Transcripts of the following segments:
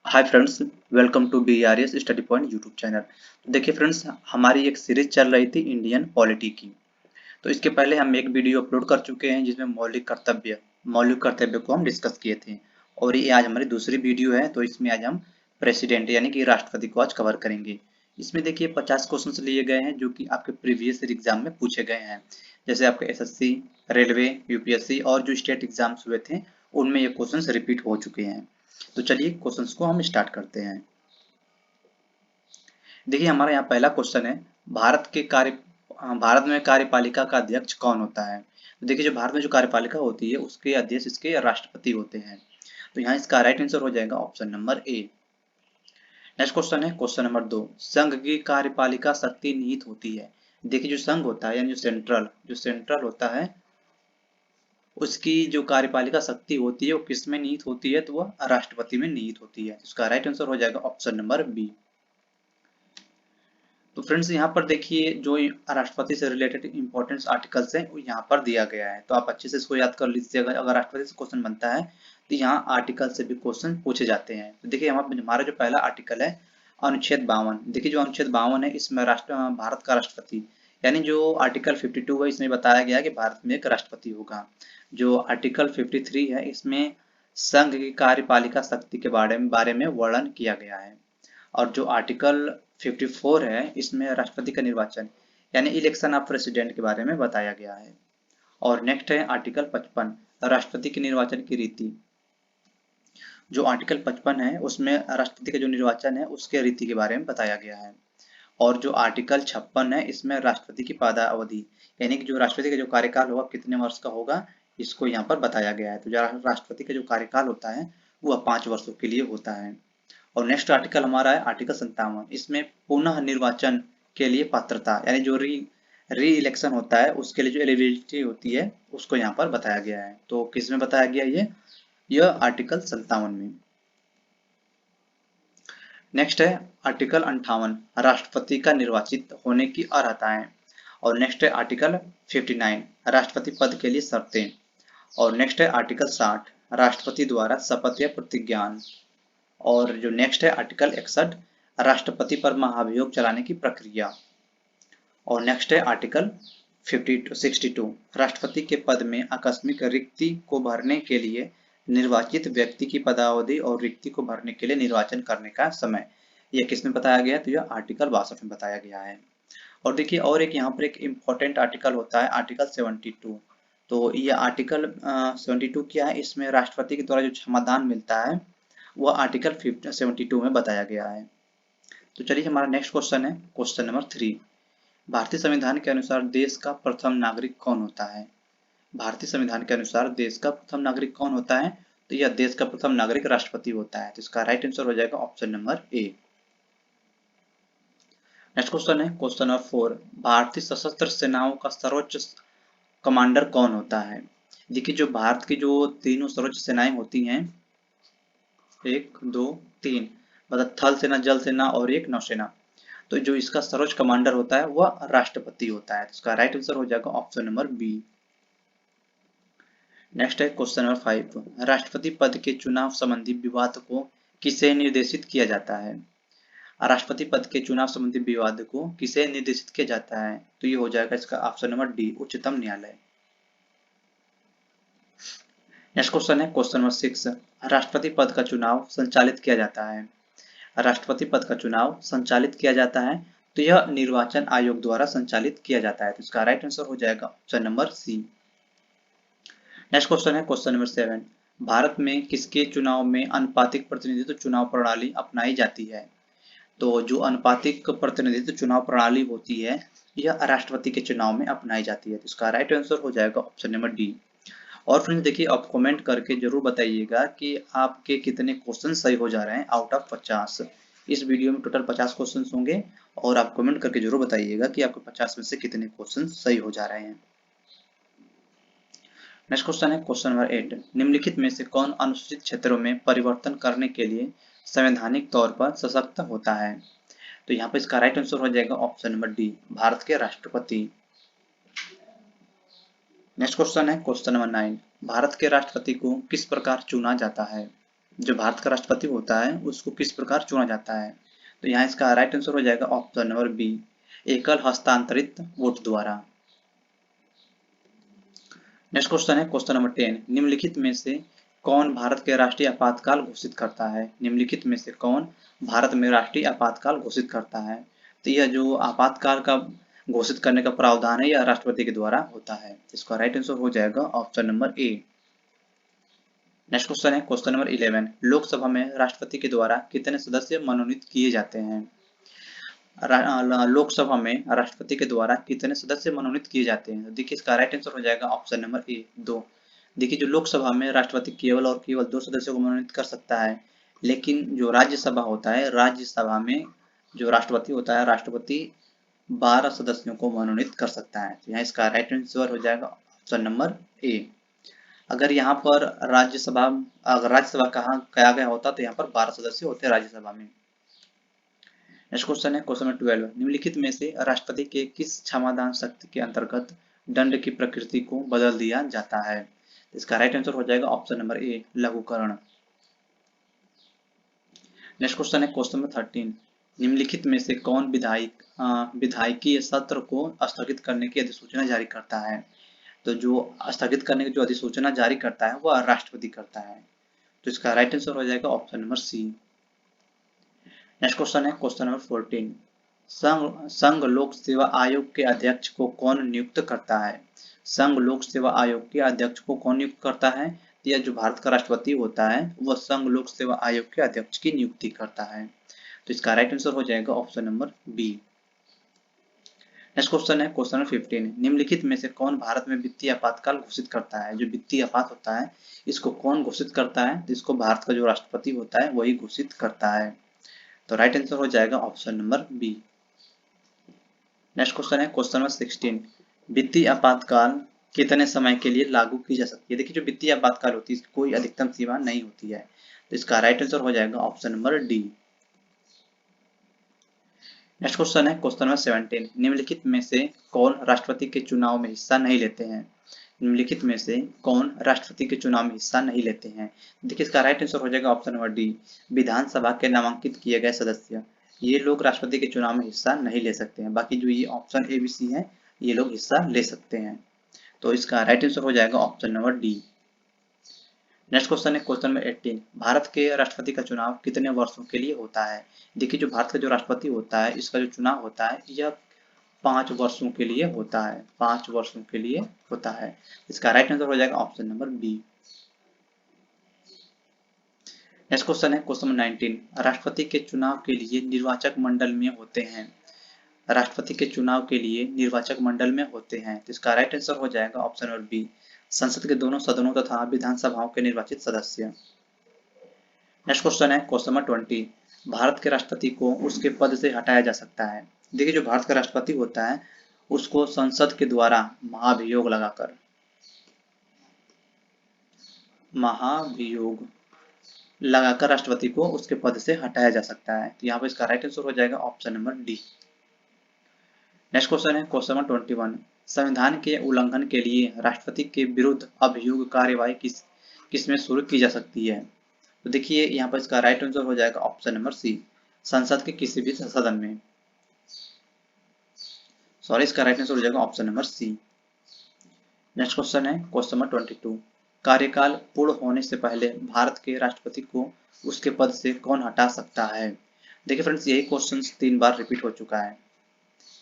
Hi friends, welcome to BRS study point YouTube channel. तो देखिए friends, हमारी एक सीरीज चल रही थी इंडियन पॉलिटी की। तो इसके पहले हम एक वीडियो अपलोड कर चुके हैं जिसमें मौलिक कर्तव्य को हम डिस्कस किए थे। और ये आज हमारी दूसरी वीडियो है, तो इसमें आज हम प्रेसिडेंट यानी कि राष्ट्रपति को आज कवर करेंगे। इसमें देखिए 50 क्वेश्चन लिए गए हैं जो कि आपके प्रीवियस एग्जाम में पूछे गए हैं। जैसे आपके SSC, रेलवे, UPSC और जो स्टेट एग्जाम्स हुए थे उनमें ये क्वेश्चन रिपीट हो चुके हैं। तो चलिए क्वेश्चंस को हम स्टार्ट करते हैं। देखिए हमारा यहाँ पहला क्वेश्चन है, भारत में कार्यपालिका का अध्यक्ष कौन होता है। तो देखिए जो भारत में जो कार्यपालिका होती है उसके अध्यक्ष इसके राष्ट्रपति होते हैं। तो यहाँ इसका राइट आंसर हो जाएगा ऑप्शन नंबर ए। नेक्स्ट क्वेश्चन है क्वेश्चन नंबर 2, संघ की कार्यपालिका शक्ति निहित होती है। देखिए जो संघ होता है यानी जो सेंट्रल होता है उसकी जो कार्यपालिका शक्ति होती है वो किस में निहित होती है, तो वह राष्ट्रपति में निहित होती है। इसका राइट आंसर हो जाएगा ऑप्शन नंबर बी। तो फ्रेंड्स यहाँ पर देखिए जो राष्ट्रपति से रिलेटेड इंपॉर्टेंट आर्टिकल्स हैं वो यहाँ पर दिया गया है, तो आप अच्छे से इसको याद कर लीजिए। अगर राष्ट्रपति से क्वेश्चन बनता है तो यहाँ आर्टिकल से भी क्वेश्चन पूछे जाते हैं। तो देखिए हमारा जो पहला आर्टिकल है अनुच्छेद 52। देखिए जो अनुच्छेद 52 है इसमें भारत का राष्ट्रपति यानी जो आर्टिकल 52 है इसमें बताया गया है कि भारत में एक राष्ट्रपति होगा। जो आर्टिकल 53 है इसमें संघ की कार्यपालिका शक्ति के बारे में वर्णन किया गया है। और जो आर्टिकल 54 है इसमें राष्ट्रपति का निर्वाचन यानी इलेक्शन ऑफ प्रेसिडेंट के बारे में बताया गया है। और नेक्स्ट है आर्टिकल 55, राष्ट्रपति के निर्वाचन की रीति। जो आर्टिकल 55 है उसमें राष्ट्रपति का जो निर्वाचन है उसके रीति के बारे में बताया गया है। और जो आर्टिकल 56 है इसमें राष्ट्रपति की पदावधि यानी कि जो राष्ट्रपति का जो कार्यकाल होगा कितने वर्ष का होगा इसको यहाँ पर बताया गया है। तो जो राष्ट्रपति का जो कार्यकाल होता है वह 5 वर्षों के लिए होता है। और नेक्स्ट आर्टिकल हमारा है आर्टिकल 57, इसमें पुनः निर्वाचन के लिए पात्रता यानी जो री इलेक्शन होता है उसके लिए जो एलिजिबिलिटी होती है उसको यहाँ पर बताया गया है। तो किस में बताया गया यह आर्टिकल 57 में। नेक्स्ट है आर्टिकल 58, राष्ट्रपति का निर्वाचित होने की अर्हताएं। और नेक्स्ट है आर्टिकल 59, राष्ट्रपति पद के लिए शर्तें। और नेक्स्ट है आर्टिकल 60, राष्ट्रपति द्वारा शपथ या प्रतिज्ञान। और जो नेक्स्ट है आर्टिकल 61, राष्ट्रपति पर महाभियोग चलाने की प्रक्रिया। और नेक्स्ट है आर्टिकल 62, राष्ट्रपति के पद में आकस्मिक रिक्ति को भरने के लिए निर्वाचित व्यक्ति की पदावधि और रिक्ति को भरने के लिए निर्वाचन करने का समय। यह किस में बताया गया, तो यह आर्टिकल 62 में बताया गया है। और देखिए और एक यहाँ पर एक इम्पोर्टेंट आर्टिकल होता है आर्टिकल 72। तो यह आर्टिकल 72 क्या है, इसमें राष्ट्रपति के द्वारा जो क्षमादान मिलता है वह आर्टिकल 72 में बताया गया है। तो चलिए हमारा नेक्स्ट क्वेश्चन है क्वेश्चन नंबर 3, भारतीय संविधान के अनुसार देश का प्रथम नागरिक कौन होता है। भारतीय संविधान के अनुसार देश का प्रथम नागरिक कौन होता है, तो यह देश का प्रथम नागरिक राष्ट्रपति होता है। तो इसका राइट आंसर हो जाएगा ऑप्शन नंबर ए। नेक्स्ट क्वेश्चन है क्वेश्चन नंबर 4, भारतीय सशस्त्र सेनाओं का सर्वोच्च कमांडर कौन होता है। देखिए जो भारत की जो तीनों सर्वोच्च सेनाएं होती हैं, 1 2 3, मतलब थल सेना, जल सेना और एक नौसेना, तो जो इसका सर्वोच्च कमांडर होता है वह राष्ट्रपति होता है। तो इसका राइट आंसर हो जाएगा ऑप्शन नंबर बी। नेक्स्ट है क्वेश्चन नंबर 5, राष्ट्रपति पद के चुनाव संबंधी विवाद को किसे निर्देशित किया जाता है। राष्ट्रपति पद के चुनाव संबंधी विवाद को किसे निर्देशित किया जाता है, तो ये हो जाएगा इसका ऑप्शन नंबर डी, उच्चतम न्यायालय। नेक्स्ट क्वेश्चन है क्वेश्चन नंबर 6, राष्ट्रपति पद का चुनाव संचालित किया जाता है। राष्ट्रपति पद का चुनाव संचालित किया जाता है तो यह निर्वाचन आयोग द्वारा संचालित किया जाता है। तो इसका राइट आंसर हो जाएगा option number C. Next question है क्वेश्चन नंबर 7, भारत में किसके चुनाव में अनुपातिक प्रतिनिधित्व चुनाव प्रणाली अपनाई जाती है। तो जो अनुपातिक प्रतिनिधित्व चुनाव प्रणाली होती है यह राष्ट्रपति के चुनाव में अपनाई जाती है। तो इसका राइट आंसर हो जाएगा ऑप्शन नंबर डी। और फ्रेंड्स देखिए आप कमेंट करके जरूर बताइएगा कि आपके कितने क्वेश्चन सही हो जा रहे हैं आउट ऑफ 50। इस वीडियो में टोटल 50 क्वेश्चन होंगे और आप कमेंट करके जरूर बताइएगा कि आपके 50 में से कितने क्वेश्चन सही हो जा रहे हैं। नेक्स्ट क्वेश्चन है क्वेश्चन नंबर 8, निम्नलिखित में से कौन अनुसूचित क्षेत्रों में परिवर्तन करने के लिए संवैधानिक तौर पर सशक्त होता है। तो यहाँ पर इसका राइट आंसर हो जाएगा ऑप्शन नंबर डी, भारत के राष्ट्रपति। नेक्स्ट क्वेश्चन है क्वेश्चन नंबर 9, भारत के राष्ट्रपति को किस प्रकार चुना जाता है। जो भारत का राष्ट्रपति होता है उसको किस प्रकार चुना जाता है। तो यहाँ इसका राइट आंसर हो जाएगा ऑप्शन नंबर बी, एकल हस्तांतरित वोट द्वारा। नेक्स्ट क्वेश्चन है क्वेश्चन नंबर 10, निम्नलिखित में से कौन भारत के राष्ट्रीय आपातकाल घोषित करता है। निम्नलिखित में से कौन भारत में राष्ट्रीय आपातकाल घोषित करता है। तो यह जो आपातकाल का घोषित करने का प्रावधान है यह राष्ट्रपति के द्वारा होता है। इसका राइट आंसर हो जाएगा ऑप्शन नंबर ए। नेक्स्ट क्वेश्चन है क्वेश्चन नंबर 11, लोकसभा में राष्ट्रपति के द्वारा कितने सदस्य मनोनीत किए जाते हैं। लोकसभा में राष्ट्रपति के द्वारा कितने सदस्य मनोनीत किए जाते हैं। देखिए इसका राइट आंसर हो जाएगा ऑप्शन नंबर ए, 2। देखिए जो लोकसभा में राष्ट्रपति केवल और केवल 2 सदस्यों को मनोनीत कर सकता है, लेकिन जो राज्यसभा होता है राज्यसभा में जो राष्ट्रपति होता है राष्ट्रपति 12 सदस्यों को मनोनीत कर सकता है। तो यहाँ इसका राइट आंसर हो जाएगा ऑप्शन नंबर ए। अगर यहाँ पर राज्यसभा कहा गया होता तो यहाँ पर 12 सदस्य होते राज्यसभा में। नेक्स्ट क्वेश्चन है क्वेश्चन नंबर 12, निम्नलिखित में से राष्ट्रपति के किस क्षमादान शक्ति के अंतर्गत दंड की प्रकृति को बदल दिया जाता है। इसका राइट आंसर हो जाएगा ऑप्शन नंबर ए, लघुकरण। नेक्स्ट क्वेश्चन है क्वेश्चन नंबर 13, निम्नलिखित में से कौन विधायिकी सत्र को स्थगित करने की अधिसूचना जारी करता है। तो जो स्थगित करने की जो अधिसूचना जारी करता है वह राष्ट्रपति करता है। तो इसका राइट आंसर हो जाएगा option number C. Next question है क्वेश्चन नंबर 14, संघ लोक सेवा आयोग के अध्यक्ष को कौन नियुक्त करता है। संघ लोक सेवा आयोग के अध्यक्ष को कौन नियुक्त करता है। यह जो भारत का राष्ट्रपति होता है वह संघ लोक सेवा आयोग के अध्यक्ष की नियुक्ति करता है। तो इसका राइट आंसर हो जाएगा option number B. Next question है क्वेश्चन नंबर 15, निम्नलिखित में से कौन भारत में वित्तीय आपातकाल घोषित करता है। जो वित्तीय आपात होता है इसको कौन घोषित करता है। तो इसको भारत का जो राष्ट्रपति होता है वही घोषित करता है। तो राइट आंसर हो जाएगा option number B. Next question है क्वेश्चन नंबर 16, वित्तीय आपातकाल कितने समय के लिए लागू की जा सकती है। देखिए जो वित्तीय आपातकाल होती है इसकी कोई अधिकतम सीमा नहीं होती है। तो इसका राइट आंसर हो जाएगा option number D. Next question है क्वेश्चन नंबर 17, निम्नलिखित में से कौन राष्ट्रपति के चुनाव में हिस्सा नहीं लेते हैं। निम्नलिखित में से कौन राष्ट्रपति के चुनाव में हिस्सा नहीं लेते हैं। देखिए इसका राइट आंसर हो जाएगा ऑप्शन नंबर डी, विधानसभा के नामांकित किए गए सदस्य। ये लोग राष्ट्रपति के चुनाव में हिस्सा नहीं ले सकते हैं। बाकी जो ये ऑप्शन ए बी सी है ये लोग हिस्सा ले सकते हैं। तो इसका राइट आंसर हो जाएगा option number D. Next question है क्वेश्चन नंबर 18, भारत के राष्ट्रपति का चुनाव कितने वर्षों के लिए होता है। देखिए जो भारत का जो राष्ट्रपति होता है इसका जो चुनाव होता है यह 5 वर्षों के लिए होता है। 5 वर्षों के लिए होता है। इसका राइट आंसर हो जाएगा option number B. Next question है क्वेश्चन नंबर 19, राष्ट्रपति के चुनाव के लिए निर्वाचक मंडल में होते हैं। राष्ट्रपति के चुनाव के लिए निर्वाचक मंडल में होते हैं। तो इसका राइट आंसर हो जाएगा ऑप्शन नंबर बी, संसद के दोनों सदनों तथा विधानसभाओं के निर्वाचित सदस्य। नेक्स्ट क्वेश्चन है क्वेश्चन नंबर 20, भारत के राष्ट्रपति को उसके पद से हटाया जा सकता है। देखिए जो भारत का राष्ट्रपति होता है उसको संसद के द्वारा महाभियोग लगाकर राष्ट्रपति को उसके पद से हटाया जा सकता है। तो यहाँ पर इसका राइट आंसर हो जाएगा option number D. Next question है क्वेश्चन नंबर 21, संविधान के उल्लंघन के लिए राष्ट्रपति के विरुद्ध अभियोग कार्यवाही किसमें शुरू की जा सकती है। तो देखिए यहाँ पर इसका राइट आंसर हो जाएगा ऑप्शन नंबर सी, संसद के किसी भी सदन में। सॉरी, इसका राइट आंसर हो जाएगा option number C. Next question है क्वेश्चन नंबर 22, कार्यकाल पूर्ण होने से पहले भारत के राष्ट्रपति को उसके पद से कौन हटा सकता है। देखिए फ्रेंड्स यही क्वेश्चन 3 बार रिपीट हो चुका है।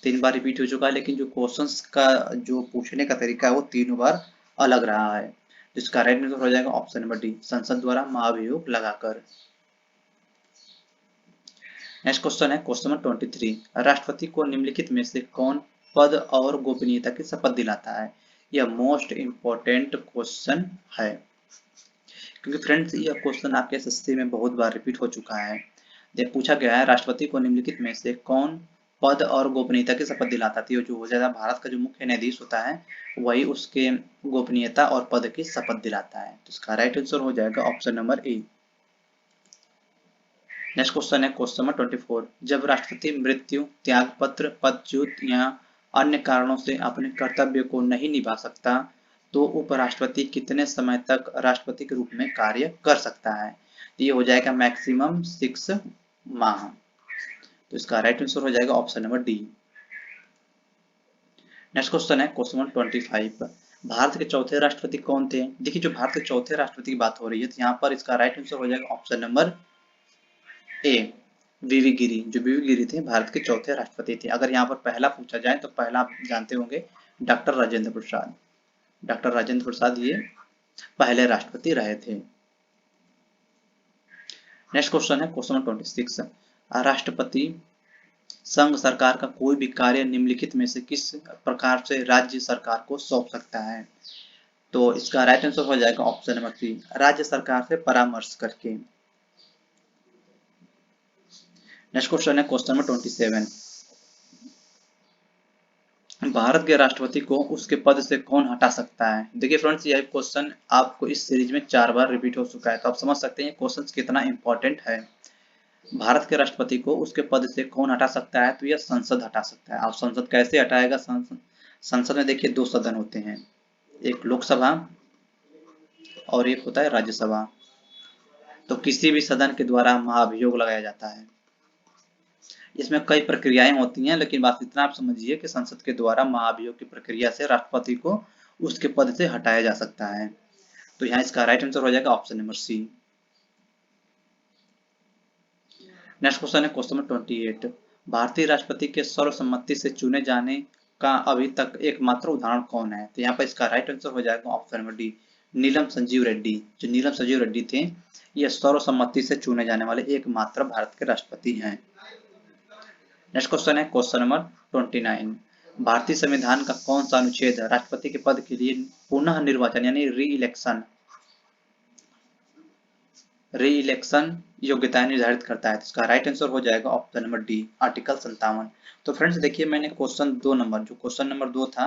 3 बार रिपीट हो चुका है, लेकिन जो क्वेश्चंस का जो पूछने का तरीका है वो 3 बार अलग रहा है। जिसका राइट आंसर हो जाएगा ऑप्शन नंबर डी, संसद द्वारा महाभियोग लगाकर। नेक्स्ट क्वेश्चन है क्वेश्चन नंबर 23, राष्ट्रपति को निम्नलिखित में से कौन पद और गोपनीयता की शपथ दिलाता है। यह मोस्ट इंपॉर्टेंट क्वेश्चन है, क्योंकि फ्रेंड्स यह क्वेश्चन आपके एसएससी में बहुत बार रिपीट हो चुका है। जब पूछा गया है राष्ट्रपति को निम्नलिखित में से कौन पद और गोपनीयता की शपथ दिलाता थी, जो हो जाता भारत का जो मुख्य न्यायाधीश होता है वही उसके गोपनीयता और पद की शपथ दिलाता है। तो इसका राइट आंसर हो जाएगा ऑप्शन नंबर ए। नेक्स्ट क्वेश्चन है क्वेश्चन नंबर 24, जब राष्ट्रपति मृत्यु, त्यागपत्र, पदच्युत या अन्य कारणों से अपने कर्तव्य को नहीं निभा सकता तो उपराष्ट्रपति कितने समय तक राष्ट्रपति के रूप में कार्य कर सकता है। ये हो जाएगा मैक्सिमम 6 माह। तो इसका राइट आंसर हो जाएगा option number D. Next question है क्वेश्चन नंबर 25। भारत के चौथे राष्ट्रपति कौन थे? देखिए जो भारत के चौथे राष्ट्रपति की बात हो रही है तो यहाँ पर इसका राइट आंसर हो जाएगा ऑप्शन नंबर ए, वीवी गिरी। जो वीवी गिरी थे भारत के चौथे राष्ट्रपति थे। अगर यहाँ पर पहला पूछा जाए तो पहला आप जानते होंगे डॉक्टर राजेंद्र प्रसाद। डॉक्टर राजेंद्र प्रसाद ये पहले राष्ट्रपति रहे थे। नेक्स्ट क्वेश्चन है क्वेश्चन नंबर 26। राष्ट्रपति संघ सरकार का कोई भी कार्य निम्नलिखित में से किस प्रकार से राज्य सरकार को सौंप सकता है? तो इसका राइट आंसर हो जाएगा ऑप्शन नंबर सी, राज्य सरकार से परामर्श करके। नेक्स्ट क्वेश्चन है क्वेश्चन नंबर 27। भारत के राष्ट्रपति को उसके पद से कौन हटा सकता है? देखिए फ्रेंड्स यह क्वेश्चन आपको इस सीरीज में 4 बार रिपीट हो चुका है, तो आप समझ सकते हैं क्वेश्चन कितना इंपॉर्टेंट है। भारत के राष्ट्रपति को उसके पद से कौन हटा सकता है? तो यह संसद हटा सकता है। अब संसद कैसे हटाएगा? संसद में देखिए 2 सदन होते हैं, एक लोकसभा और एक होता है राज्यसभा। तो किसी भी सदन के द्वारा महाभियोग लगाया जाता है। इसमें कई प्रक्रियाएं होती हैं, लेकिन बात इतना आप समझिए कि संसद के द्वारा महाभियोग की प्रक्रिया से राष्ट्रपति को उसके पद से हटाया जा सकता है। तो यहाँ इसका राइट आंसर हो जाएगा option number C. Next question है क्वेश्चन नंबर 28। भारतीय राष्ट्रपति के सर्वसम्मति से चुने जाने का अभी तक एकमात्र उदाहरण कौन है? तो यहाँ पर इसका राइट आंसर हो जाएगा ऑप्शन नंबर डी, नीलम संजीव रेड्डी। जो नीलम संजीव रेड्डी थे ये सर्वसम्मति से चुने जाने वाले एकमात्र भारत के राष्ट्रपति हैं। नेक्स्ट क्वेश्चन है क्वेश्चन नंबर 29। भारतीय संविधान का कौन सा अनुच्छेद राष्ट्रपति के पद के लिए पुनः निर्वाचन यानी री इलेक्शन योग्यताएं निर्धारित करता है? तो इसका राइट आंसर हो जाएगा ऑप्शन नंबर डी, आर्टिकल 57। तो फ्रेंड्स देखिए मैंने क्वेश्चन 2 नंबर जो क्वेश्चन नंबर 2 था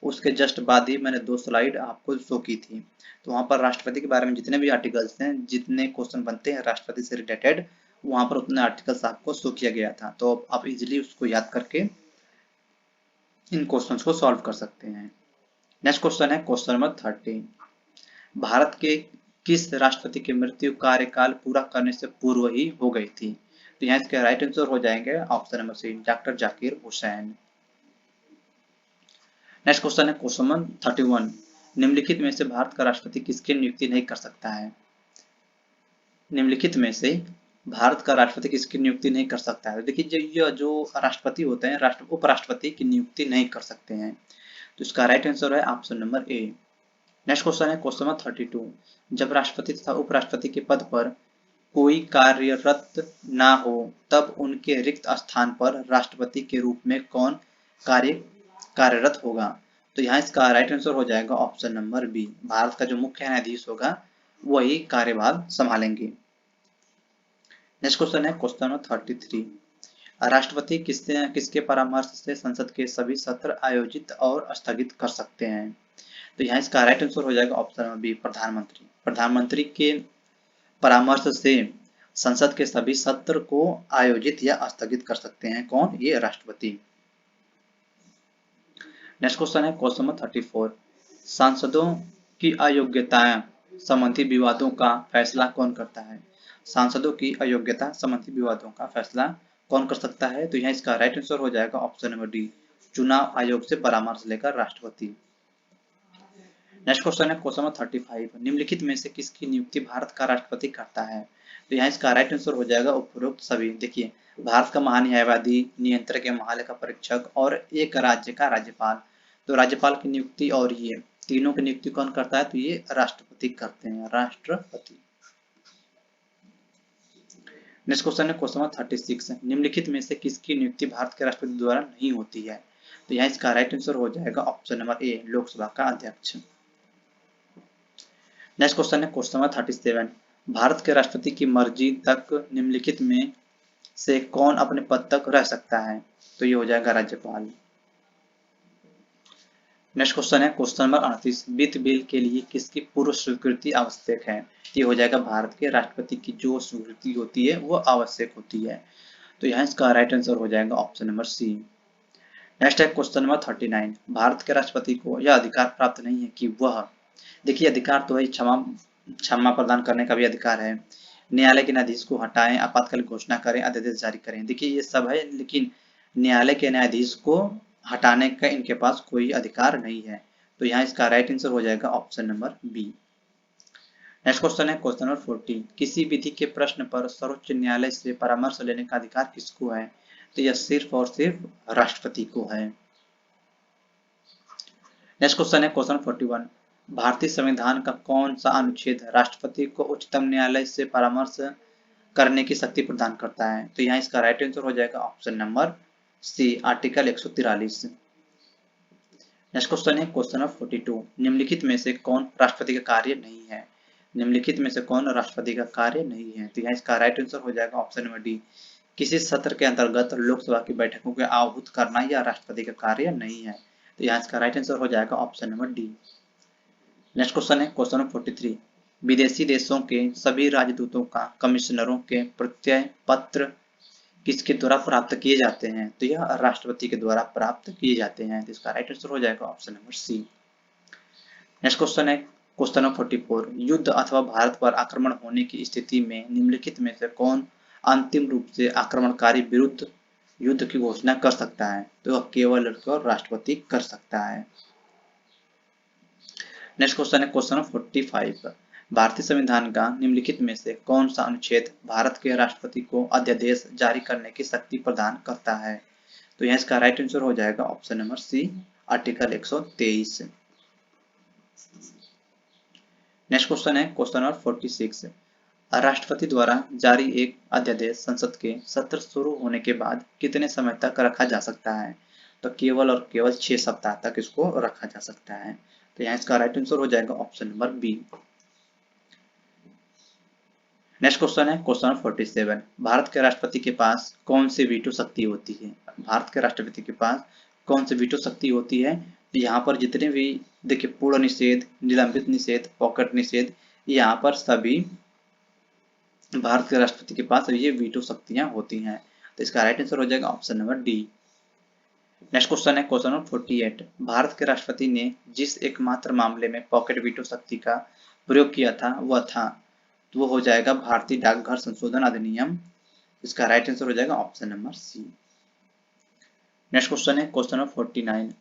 उसके जस्ट बाद ही मैंने 2 स्लाइड आपको शो की थी। तो वहां पर राष्ट्रपति के बारे में जितने भी आर्टिकल्स हैं, जितने क्वेश्चन बनते हैं राष्ट्रपति से रिलेटेड, वहां पर उतने आर्टिकल्स आपको शो किया गया था। तो आप इजिली उसको याद करके इन क्वेश्चंस को सॉल्व कर सकते हैं। नेक्स्ट क्वेश्चन है क्वेश्चन नंबर 30। भारत के किस राष्ट्रपति की मृत्यु कार्यकाल पूरा करने से पूर्व ही हो गई थी? तो यहाँ इसके राइट आंसर हो जाएंगे option number C, doctor Zakir Hussain. Next question है क्वेश्चन नंबर 31। निम्नलिखित में से भारत का राष्ट्रपति किसकी नियुक्ति नहीं कर सकता है? निम्नलिखित में से भारत का राष्ट्रपति किसकी नियुक्ति नहीं कर सकता है? देखिए जो राष्ट्रपति होते हैं उपराष्ट्रपति की नियुक्ति नहीं कर सकते हैं। तो इसका राइट आंसर है ऑप्शन नंबर ए। नेक्स्ट क्वेश्चन है क्वेश्चन नंबर 32। जब राष्ट्रपति तथा उपराष्ट्रपति के पद पर कोई कार्यरत ना हो तब उनके रिक्त स्थान पर राष्ट्रपति के रूप में कौन कार्यरत होगा? तो यहाँ इसका राइट आंसर हो जाएगा ऑप्शन नंबर बी, भारत का जो मुख्य न्यायाधीश होगा वही कार्यभार संभालेंगे। नेक्स्ट क्वेश्चन है क्वेश्चन नंबर 33। राष्ट्रपति किसके परामर्श से संसद के सभी सत्र आयोजित और स्थगित कर सकते हैं? तो यहाँ इसका राइट आंसर हो जाएगा ऑप्शन नंबर बी, प्रधानमंत्री। प्रधानमंत्री के परामर्श से संसद के सभी सत्र को आयोजित या स्थगित कर सकते हैं कौन? ये राष्ट्रपति। नेक्स्ट क्वेश्चन है क्वेश्चन नंबर 34। सांसदों की अयोग्यता संबंधी विवादों का फैसला कौन करता है? सांसदों की अयोग्यता संबंधी विवादों का फैसला कौन कर सकता है? तो यहाँ इसका राइट आंसर हो जाएगा ऑप्शन नंबर डी, चुनाव आयोग से परामर्श लेकर राष्ट्रपति। नेक्स्ट क्वेश्चन है क्वेश्चन नंबर 35। निम्नलिखित में से किसकी नियुक्ति भारत का राष्ट्रपति करता है? तो यहाँ इसका राइट आंसर हो जाएगा उपरोक्त सभी। देखिए भारत का महान्यायवादी, नियंत्रक या महालेखा परीक्षक और एक राज्य का राज्यपाल। तो राज्यपाल की नियुक्ति और ये तीनों की नियुक्ति कौन करता है? तो ये राष्ट्रपति करते हैं, राष्ट्रपति। नेक्स्ट क्वेश्चन है क्वेश्चन नंबर 36। निम्नलिखित में से किसकी नियुक्ति भारत के राष्ट्रपति द्वारा नहीं होती है? तो यहाँ इसका राइट आंसर हो जाएगा ऑप्शन नंबर ए, लोकसभा का अध्यक्ष। नेक्स्ट क्वेश्चन है क्वेश्चन नंबर 37। भारत के राष्ट्रपति की मर्जी तक निम्नलिखित में से कौन अपने पद तक रह सकता है? तो ये हो जाएगा राज्यपाल। नेक्स्ट क्वेश्चन है क्वेश्चन नंबर 38। वित्त बिल के लिए किसकी पूर्व स्वीकृति आवश्यक है? ये हो जाएगा भारत के राष्ट्रपति की जो स्वीकृति होती है वो आवश्यक होती है। तो यहाँ इसका राइट आंसर हो जाएगा ऑप्शन नंबर सी। नेक्स्ट है क्वेश्चन नंबर 39। भारत के राष्ट्रपति को यह अधिकार प्राप्त नहीं है कि वह, देखिए अधिकार तो है, क्षमा प्रदान करने का भी अधिकार है, न्यायालय के न्यायाधीश को हटाएं, आपातकालीन घोषणा करें, अध्यादेश जारी करें। देखिए ये सब है, लेकिन न्यायालय के न्यायाधीश को हटाने का इनके पास कोई अधिकार नहीं है। तो यहाँ इसका राइट आंसर हो जाएगा option number B. Next question है क्वेश्चन नंबर 14। किसी विधि के प्रश्न पर सर्वोच्च न्यायालय से परामर्श लेने का अधिकार किसको है? तो यह सिर्फ और सिर्फ राष्ट्रपति को है। नेक्स्ट क्वेश्चन है क्वेश्चन 41। भारतीय संविधान का कौन सा अनुच्छेद राष्ट्रपति को उच्चतम न्यायालय से परामर्श करने की शक्ति प्रदान करता है? तो यहाँ इसका राइट आंसर हो जाएगा option number C, article 143। Next question है क्वेश्चन नंबर 42। निम्नलिखित में से कौन राष्ट्रपति का कार्य नहीं है? निम्नलिखित में से कौन राष्ट्रपति का कार्य नहीं है? तो यहाँ इसका राइट आंसर हो जाएगा ऑप्शन नंबर डी, किसी सत्र के अंतर्गत लोकसभा की बैठकों को आहूत करना यह राष्ट्रपति का कार्य नहीं है। तो यहाँ इसका राइट आंसर हो जाएगा option number D. Next question है क्वेश्चन नंबर 43। विदेशी देशों के सभी राजदूतों का कमिश्नरों के प्रत्यय पत्र किसके द्वारा प्राप्त किए जाते हैं? तो यह राष्ट्रपति के द्वारा प्राप्त किए जाते हैं। तो इसका राइट आंसर हो जाएगा option number C. Next question है क्वेश्चन नंबर 44। युद्ध अथवा भारत पर आक्रमण होने की स्थिति में निम्नलिखित में से कौन अंतिम रूप से आक्रमणकारी विरुद्ध युद्ध की घोषणा कर सकता है? तो वह केवल और राष्ट्रपति कर सकता है। नेक्स्ट क्वेश्चन है क्वेश्चन नंबर 45। भारतीय संविधान का निम्नलिखित में से कौन सा अनुच्छेद भारत के राष्ट्रपति को अध्यादेश जारी करने की शक्ति प्रदान करता है? तो यहाँ इसका राइट आंसर हो जाएगा option number C, article 123। Next question है क्वेश्चन नंबर 46। राष्ट्रपति द्वारा जारी एक अध्यादेश संसद के सत्र शुरू होने के बाद कितने समय तक रखा जा सकता है? तो केवल और केवल 6 सप्ताह तक इसको रखा जा सकता है। तो यहाँ इसका राइट आंसर हो जाएगा option number B. Next question है क्वेश्चन नंबर 47। भारत के राष्ट्रपति के पास कौन सी वीटो शक्ति होती है? भारत के राष्ट्रपति के पास कौन सी वीटो शक्ति होती है? तो यहाँ पर जितने भी देखिए पूर्ण निषेध, निलंबित निषेध, पॉकेट निषेध, यहाँ पर सभी भारत के राष्ट्रपति के पास ये वीटो शक्तियां होती हैं। तो इसका राइट आंसर हो जाएगा option number D. Next question है क्वेश्चन नंबर 48। भारत के राष्ट्रपति ने जिस एकमात्र मामले में पॉकेट वीटो शक्ति का प्रयोग किया था वह था, तो वो हो जाएगा भारतीय डाकघर संशोधन अधिनियम। इसका राइट आंसर हो जाएगा option number C. Next question है क्वेश्चन नंबर 49।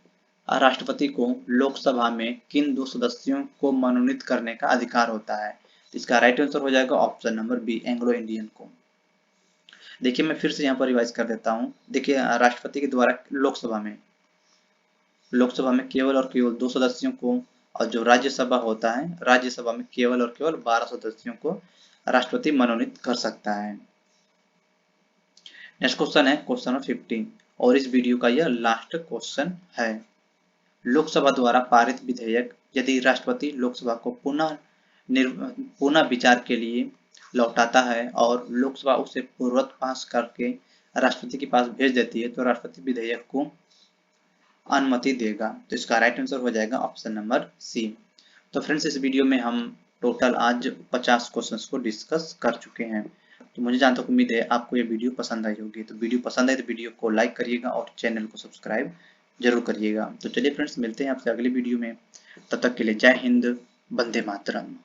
राष्ट्रपति को लोकसभा में किन 2 सदस्यों को मनोनीत करने का अधिकार होता है? इसका राइट आंसर हो जाएगा option number B, Anglo Indian को। देखिए मैं फिर से यहाँ पर रिवाइज कर देता हूँ। देखिए राष्ट्रपति के द्वारा लोकसभा में केवल और केवल 2 सदस्यों को, और जो राज्यसभा होता है राज्यसभा में केवल और केवल 12 सदस्यों को राष्ट्रपति मनोनीत कर सकता है। नेक्स्ट क्वेश्चन है क्वेश्चन नंबर 50 और इस वीडियो का यह लास्ट क्वेश्चन है। लोकसभा द्वारा पारित विधेयक यदि राष्ट्रपति लोकसभा को पुनः विचार के लिए लौटाता है और लोकसभा उसे पूर्ववत पास करके राष्ट्रपति के पास भेज देती है तो राष्ट्रपति विधेयक को अनुमति देगा। तो इसका राइट आंसर हो जाएगा ऑप्शन नंबर सी। तो फ्रेंड्स इस वीडियो में हम टोटल आज 50 क्वेश्चंस को डिस्कस कर चुके हैं। तो मुझे जहाँ तक उम्मीद है आपको ये वीडियो पसंद आई होगी। तो वीडियो पसंद आए तो वीडियो को लाइक करिएगा और चैनल को सब्सक्राइब जरूर करिएगा। तो चलिए फ्रेंड्स मिलते हैं आपसे अगली वीडियो में, तब तक के लिए जय हिंद, वंदे मातरम।